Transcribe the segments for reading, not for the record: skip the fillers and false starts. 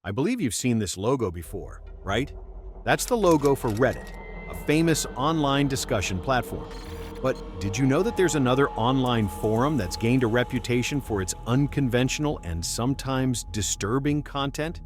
I believe you've seen this logo before, right? That's the logo for Reddit, a famous online discussion platform. But did you know that there's another online forum that's gained a reputation for its unconventional and sometimes disturbing content?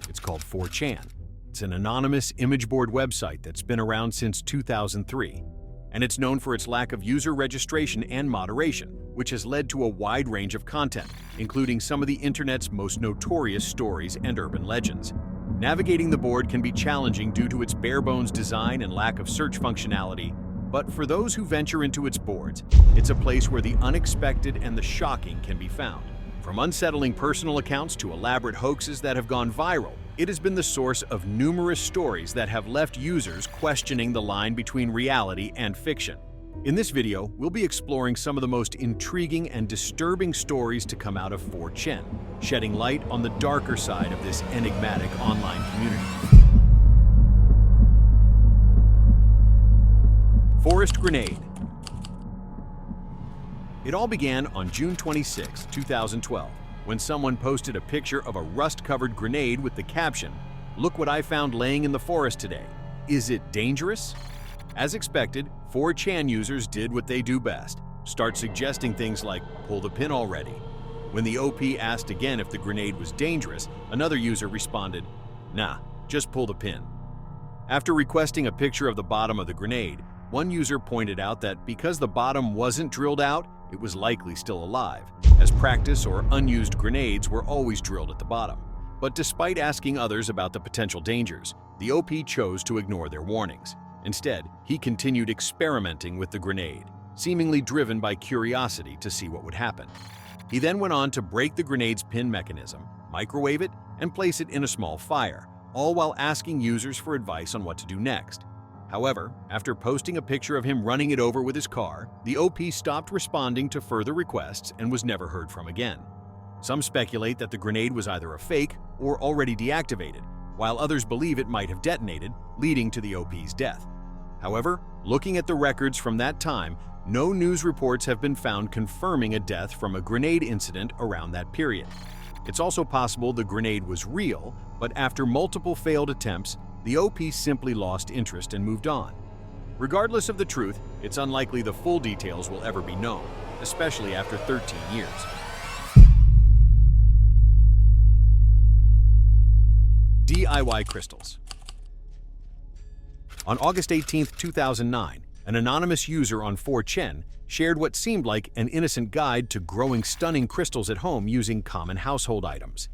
It's called 4chan. It's an anonymous image board website that's been around since 2003. And it's known for its lack of user registration and moderation, which has led to a wide range of content, including some of the internet's most notorious stories and urban legends. Navigating the board can be challenging due to its bare-bones design and lack of search functionality, but for those who venture into its boards, it's a place where the unexpected and the shocking can be found. From unsettling personal accounts to elaborate hoaxes that have gone viral, it has been the source of numerous stories that have left users questioning the line between reality and fiction. In this video, we'll be exploring some of the most intriguing and disturbing stories to come out of 4chan, shedding light on the darker side of this enigmatic online community. Forest grenade. It all began on June 26, 2012, when someone posted a picture of a rust-covered grenade with the caption, "Look what I found laying in the forest today. Is it dangerous?" As expected, 4chan users did what they do best, start suggesting things like, "Pull the pin already." When the OP asked again if the grenade was dangerous, another user responded, "Nah, just pull the pin." After requesting a picture of the bottom of the grenade, one user pointed out that because the bottom wasn't drilled out, it was likely still alive, as practice or unused grenades were always drilled at the bottom. But despite asking others about the potential dangers, the OP chose to ignore their warnings. Instead, he continued experimenting with the grenade, seemingly driven by curiosity to see what would happen. He then went on to break the grenade's pin mechanism, microwave it, and place it in a small fire, all while asking users for advice on what to do next. However, after posting a picture of him running it over with his car, the OP stopped responding to further requests and was never heard from again. Some speculate that the grenade was either a fake or already deactivated, while others believe it might have detonated, leading to the OP's death. However, looking at the records from that time, no news reports have been found confirming a death from a grenade incident around that period. It's also possible the grenade was real, but after multiple failed attempts, the OP simply lost interest and moved on. Regardless of the truth, it's unlikely the full details will ever be known, especially after 13 years. DIY crystals. On August 18, 2009, an anonymous user on 4chan shared what seemed like an innocent guide to growing stunning crystals at home using common household items.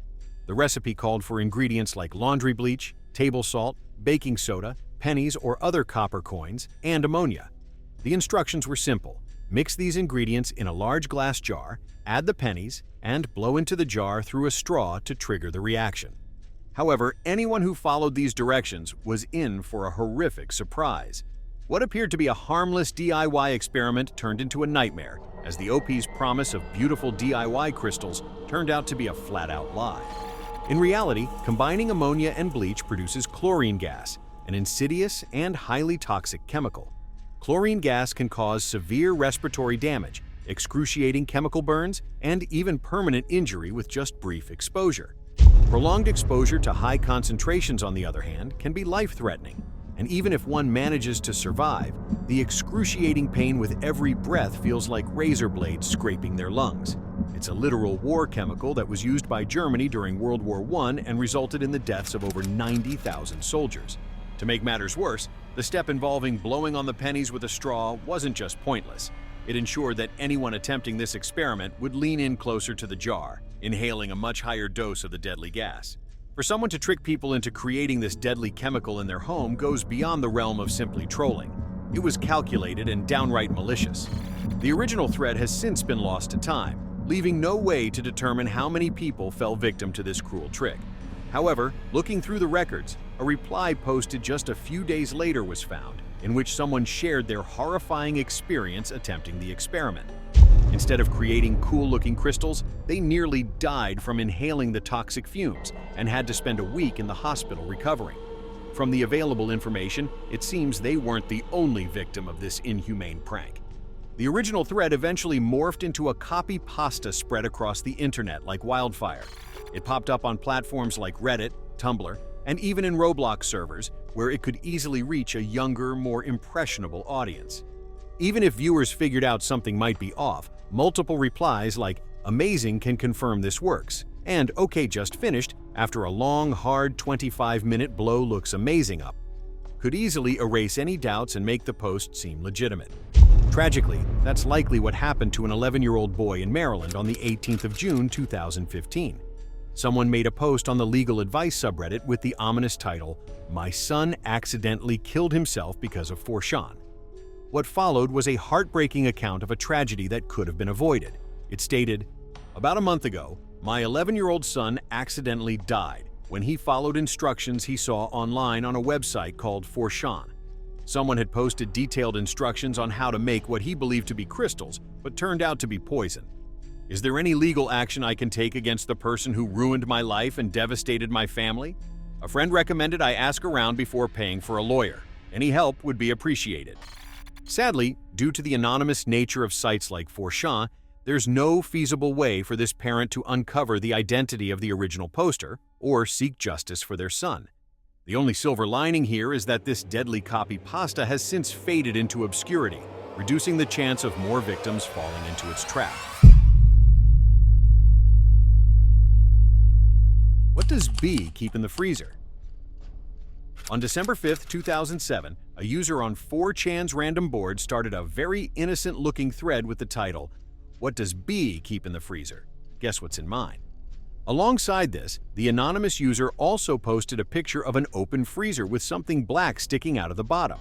The recipe called for ingredients like laundry bleach, table salt, baking soda, pennies or other copper coins, and ammonia. The instructions were simple. Mix these ingredients in a large glass jar, add the pennies, and blow into the jar through a straw to trigger the reaction. However, anyone who followed these directions was in for a horrific surprise. What appeared to be a harmless DIY experiment turned into a nightmare, as the OP's promise of beautiful DIY crystals turned out to be a flat-out lie. In reality, combining ammonia and bleach produces chlorine gas, an insidious and highly toxic chemical. Chlorine gas can cause severe respiratory damage, excruciating chemical burns, and even permanent injury with just brief exposure. Prolonged exposure to high concentrations, on the other hand, can be life-threatening, and even if one manages to survive, the excruciating pain with every breath feels like razor blades scraping their lungs. It's a literal war chemical that was used by Germany during World War I and resulted in the deaths of over 90,000 soldiers. To make matters worse, the step involving blowing on the pennies with a straw wasn't just pointless. It ensured that anyone attempting this experiment would lean in closer to the jar, inhaling a much higher dose of the deadly gas. For someone to trick people into creating this deadly chemical in their home goes beyond the realm of simply trolling. It was calculated and downright malicious. The original thread has since been lost to time, leaving no way to determine how many people fell victim to this cruel trick. However, looking through the records, a reply posted just a few days later was found, in which someone shared their horrifying experience attempting the experiment. Instead of creating cool-looking crystals, they nearly died from inhaling the toxic fumes and had to spend a week in the hospital recovering. From the available information, it seems they weren't the only victim of this inhumane prank. The original thread eventually morphed into a copy pasta spread across the internet like wildfire. It popped up on platforms like Reddit, Tumblr, and even in Roblox servers, where it could easily reach a younger, more impressionable audience. Even if viewers figured out something might be off, multiple replies like "amazing can confirm this works" and "okay, just finished" after a long, hard 25-minute blow looks amazing up could easily erase any doubts and make the post seem legitimate. Tragically, that's likely what happened to an 11-year-old boy in Maryland on the 18th of June 2015. Someone made a post on the legal advice subreddit with the ominous title, "My son accidentally killed himself because of Syringe." What followed was a heartbreaking account of a tragedy that could have been avoided. It stated, "About a month ago, my 11-year-old son accidentally died when he followed instructions he saw online on a website called Syringe. Someone had posted detailed instructions on how to make what he believed to be crystals, but turned out to be poison. Is there any legal action I can take against the person who ruined my life and devastated my family? A friend recommended I ask around before paying for a lawyer. Any help would be appreciated." Sadly, due to the anonymous nature of sites like Syringe, there's no feasible way for this parent to uncover the identity of the original poster or seek justice for their son. The only silver lining here is that this deadly copy pasta has since faded into obscurity, reducing the chance of more victims falling into its trap. What does B keep in the freezer? On December 5, 2007, a user on 4chan's random board started a very innocent-looking thread with the title, "What does B keep in the freezer? Guess what's in mine?" Alongside this, the anonymous user also posted a picture of an open freezer with something black sticking out of the bottom.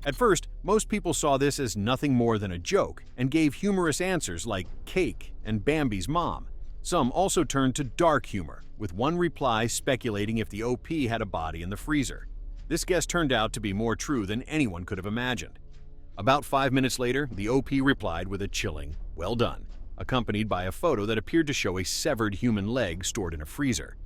At first, most people saw this as nothing more than a joke and gave humorous answers like "cake" and "Bambi's mom." Some also turned to dark humor, with one reply speculating if the OP had a body in the freezer. This guess turned out to be more true than anyone could have imagined. About 5 minutes later, the OP replied with a chilling, "Well done," accompanied by a photo that appeared to show a severed human leg stored in a freezer.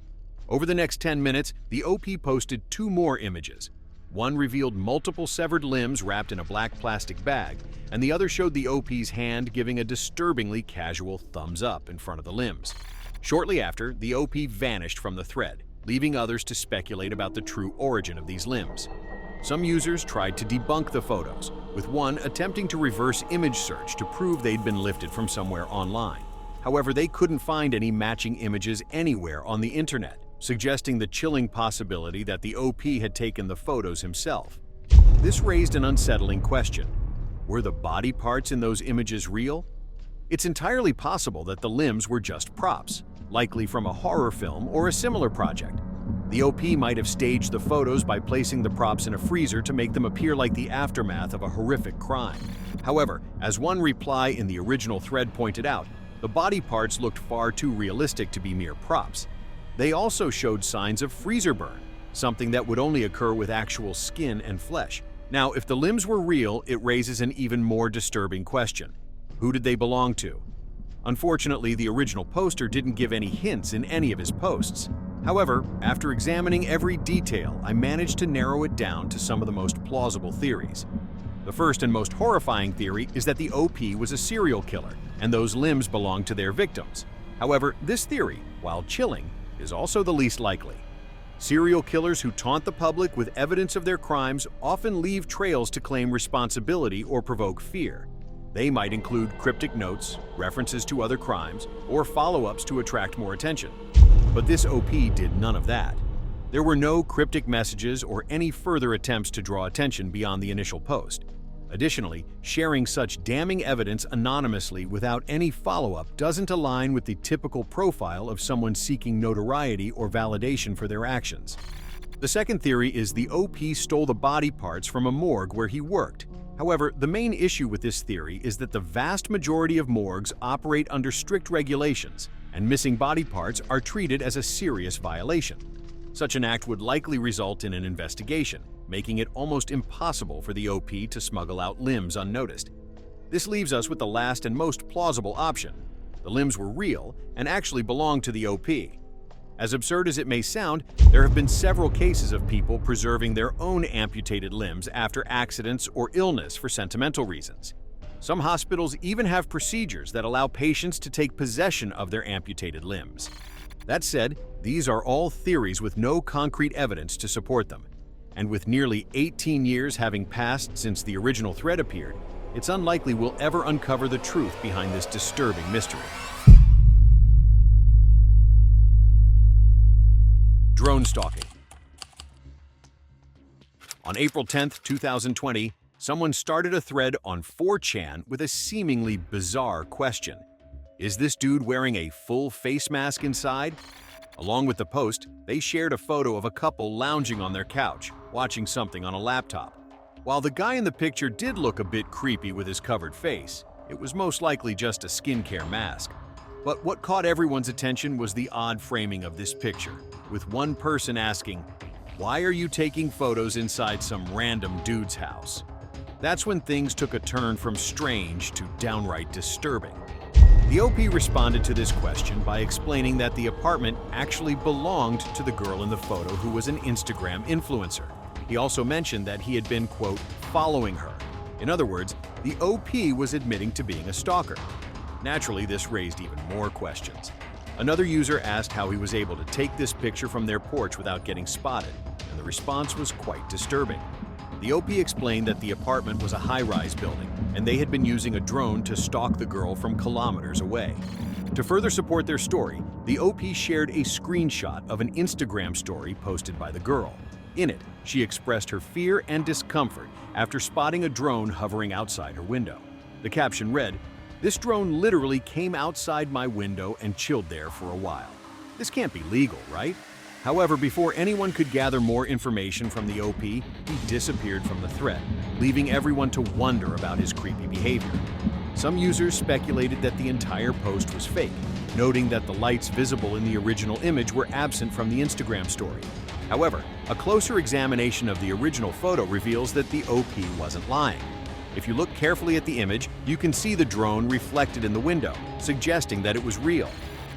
Over the next 10 minutes, the OP posted 2 more images. One revealed multiple severed limbs wrapped in a black plastic bag, and the other showed the OP's hand giving a disturbingly casual thumbs up in front of the limbs. Shortly after, the OP vanished from the thread, leaving others to speculate about the true origin of these limbs. Some users tried to debunk the photos, with one attempting to reverse image search to prove they'd been lifted from somewhere online. However, they couldn't find any matching images anywhere on the internet, suggesting the chilling possibility that the OP had taken the photos himself. This raised an unsettling question. Were the body parts in those images real? It's entirely possible that the limbs were just props, likely from a horror film or a similar project. The OP might have staged the photos by placing the props in a freezer to make them appear like the aftermath of a horrific crime. However, as one reply in the original thread pointed out, the body parts looked far too realistic to be mere props. They also showed signs of freezer burn, something that would only occur with actual skin and flesh. Now, if the limbs were real, it raises an even more disturbing question. Who did they belong to? Unfortunately, the original poster didn't give any hints in any of his posts. However, after examining every detail, I managed to narrow it down to some of the most plausible theories. The first and most horrifying theory is that the OP was a serial killer, and those limbs belonged to their victims. However, this theory, while chilling, is also the least likely. Serial killers who taunt the public with evidence of their crimes often leave trails to claim responsibility or provoke fear. They might include cryptic notes, references to other crimes, or follow-ups to attract more attention. But this OP did none of that. There were no cryptic messages or any further attempts to draw attention beyond the initial post. Additionally, sharing such damning evidence anonymously without any follow-up doesn't align with the typical profile of someone seeking notoriety or validation for their actions. The second theory is the OP stole the body parts from a morgue where he worked. However, the main issue with this theory is that the vast majority of morgues operate under strict regulations, and missing body parts are treated as a serious violation. Such an act would likely result in an investigation, making it almost impossible for the OP to smuggle out limbs unnoticed. This leaves us with the last and most plausible option. The limbs were real and actually belonged to the OP. As absurd as it may sound, there have been several cases of people preserving their own amputated limbs after accidents or illness for sentimental reasons. Some hospitals even have procedures that allow patients to take possession of their amputated limbs. That said, these are all theories with no concrete evidence to support them. And with nearly 18 years having passed since the original thread appeared, it's unlikely we'll ever uncover the truth behind this disturbing mystery. Drone stalking. On April 10, 2020, someone started a thread on 4chan with a seemingly bizarre question. Is this dude wearing a full face mask inside? Along with the post, they shared a photo of a couple lounging on their couch, watching something on a laptop. While the guy in the picture did look a bit creepy with his covered face, it was most likely just a skincare mask. But what caught everyone's attention was the odd framing of this picture, with one person asking, "Why are you taking photos inside some random dude's house?" That's when things took a turn from strange to downright disturbing. The OP responded to this question by explaining that the apartment actually belonged to the girl in the photo who was an Instagram influencer. He also mentioned that he had been, quote, following her. In other words, the OP was admitting to being a stalker. Naturally, this raised even more questions. Another user asked how he was able to take this picture from their porch without getting spotted, and the response was quite disturbing. The OP explained that the apartment was a high-rise building, and they had been using a drone to stalk the girl from kilometers away. To further support their story, the OP shared a screenshot of an Instagram story posted by the girl. In it, she expressed her fear and discomfort after spotting a drone hovering outside her window. The caption read, "This drone literally came outside my window and chilled there for a while. This can't be legal, right?" However, before anyone could gather more information from the OP, he disappeared from the thread, leaving everyone to wonder about his creepy behavior. Some users speculated that the entire post was fake, noting that the lights visible in the original image were absent from the Instagram story. However, a closer examination of the original photo reveals that the OP wasn't lying. If you look carefully at the image, you can see the drone reflected in the window, suggesting that it was real.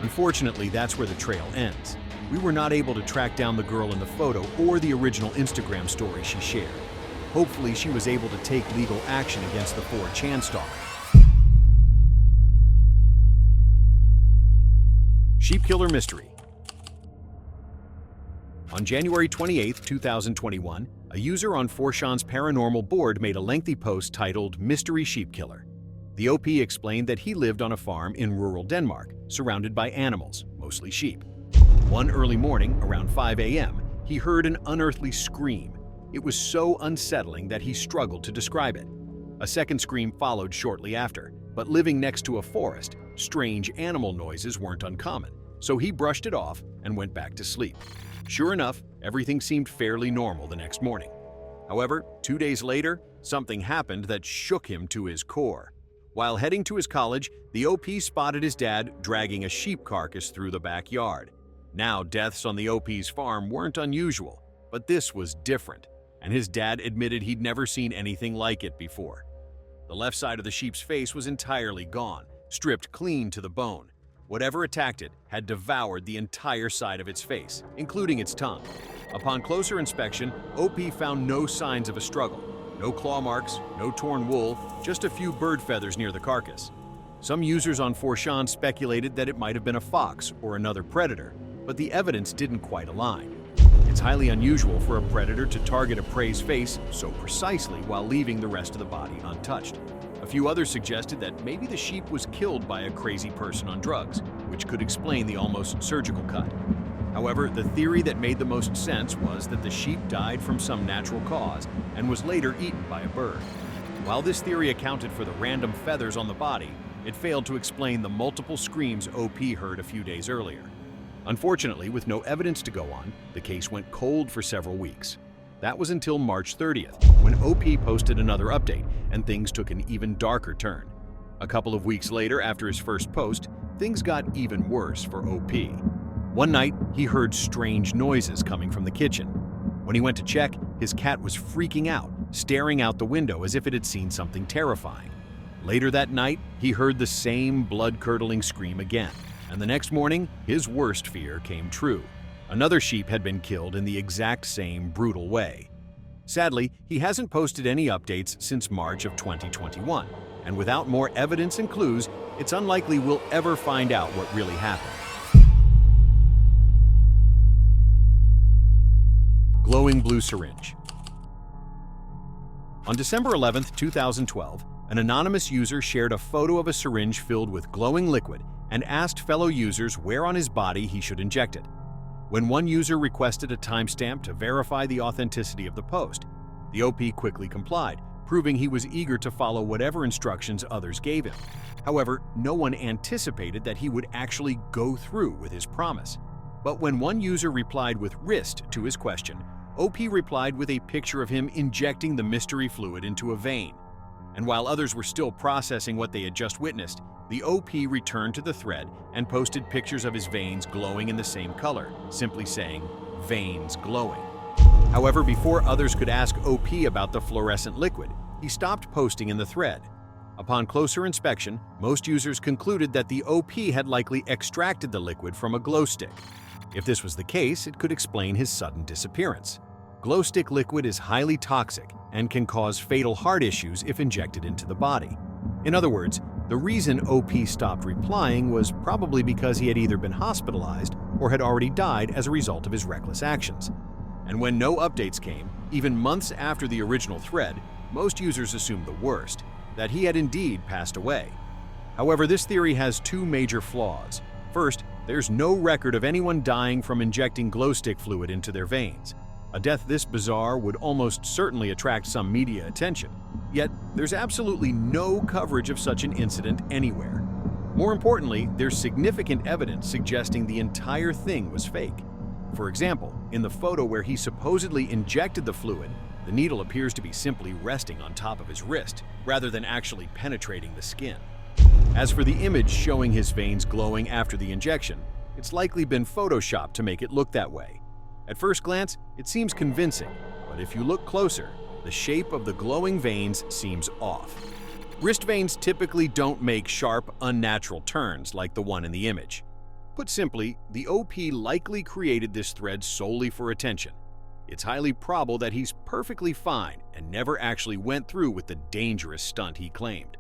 Unfortunately, that's where the trail ends. We were not able to track down the girl in the photo or the original Instagram story she shared. Hopefully, she was able to take legal action against the 4chan stalker. Sheep killer mystery. On January 28, 2021, a user on 4chan's paranormal board made a lengthy post titled "Mystery Sheep Killer." The OP explained that he lived on a farm in rural Denmark, surrounded by animals, mostly sheep. One early morning, around 5 a.m., he heard an unearthly scream. It was so unsettling that he struggled to describe it. A second scream followed shortly after, but living next to a forest, strange animal noises weren't uncommon, so he brushed it off and went back to sleep. Sure enough, everything seemed fairly normal the next morning. However, 2 days later, something happened that shook him to his core. While heading to his college, the OP spotted his dad dragging a sheep carcass through the backyard. Now, deaths on the OP's farm weren't unusual, but this was different, and his dad admitted he'd never seen anything like it before. The left side of the sheep's face was entirely gone, stripped clean to the bone. Whatever attacked it had devoured the entire side of its face, including its tongue. Upon closer inspection, OP found no signs of a struggle. No claw marks, no torn wool, just a few bird feathers near the carcass. Some users on 4chan speculated that it might have been a fox or another predator, but the evidence didn't quite align. It's highly unusual for a predator to target a prey's face so precisely while leaving the rest of the body untouched. A few others suggested that maybe the sheep was killed by a crazy person on drugs, which could explain the almost surgical cut. However, the theory that made the most sense was that the sheep died from some natural cause and was later eaten by a bird. While this theory accounted for the random feathers on the body, it failed to explain the multiple screams OP heard a few days earlier. Unfortunately, with no evidence to go on, the case went cold for several weeks. That was until March 30th, when OP posted another update, and things took an even darker turn. A couple of weeks later, after his first post, things got even worse for OP. One night, he heard strange noises coming from the kitchen. When he went to check, his cat was freaking out, staring out the window as if it had seen something terrifying. Later that night, he heard the same blood-curdling scream again, and the next morning, his worst fear came true. Another sheep had been killed in the exact same brutal way. Sadly, he hasn't posted any updates since March of 2021, and without more evidence and clues, it's unlikely we'll ever find out what really happened. glowing blue syringe. On December 11, 2012, an anonymous user shared a photo of a syringe filled with glowing liquid and asked fellow users where on his body he should inject it. When one user requested a timestamp to verify the authenticity of the post, the OP quickly complied, proving he was eager to follow whatever instructions others gave him. However, no one anticipated that he would actually go through with his promise. But when one user replied with wrist to his question, OP replied with a picture of him injecting the mystery fluid into a vein. And while others were still processing what they had just witnessed, the OP returned to the thread and posted pictures of his veins glowing in the same color, simply saying, "Veins glowing." However, before others could ask OP about the fluorescent liquid, he stopped posting in the thread. Upon closer inspection, most users concluded that the OP had likely extracted the liquid from a glow stick. If this was the case, it could explain his sudden disappearance. Glow stick liquid is highly toxic and can cause fatal heart issues if injected into the body. In other words, the reason OP stopped replying was probably because he had either been hospitalized or had already died as a result of his reckless actions. And when no updates came, even months after the original thread, most users assumed the worst, that he had indeed passed away. However, this theory has two major flaws. First, there's no record of anyone dying from injecting glow stick fluid into their veins. A death this bizarre would almost certainly attract some media attention. Yet, there's absolutely no coverage of such an incident anywhere. More importantly, there's significant evidence suggesting the entire thing was fake. For example, in the photo where he supposedly injected the fluid, the needle appears to be simply resting on top of his wrist, rather than actually penetrating the skin. As for the image showing his veins glowing after the injection, it's likely been photoshopped to make it look that way. At first glance, it seems convincing, but if you look closer, the shape of the glowing veins seems off. Wrist veins typically don't make sharp, unnatural turns like the one in the image. Put simply, the OP likely created this thread solely for attention. It's highly probable that he's perfectly fine and never actually went through with the dangerous stunt he claimed.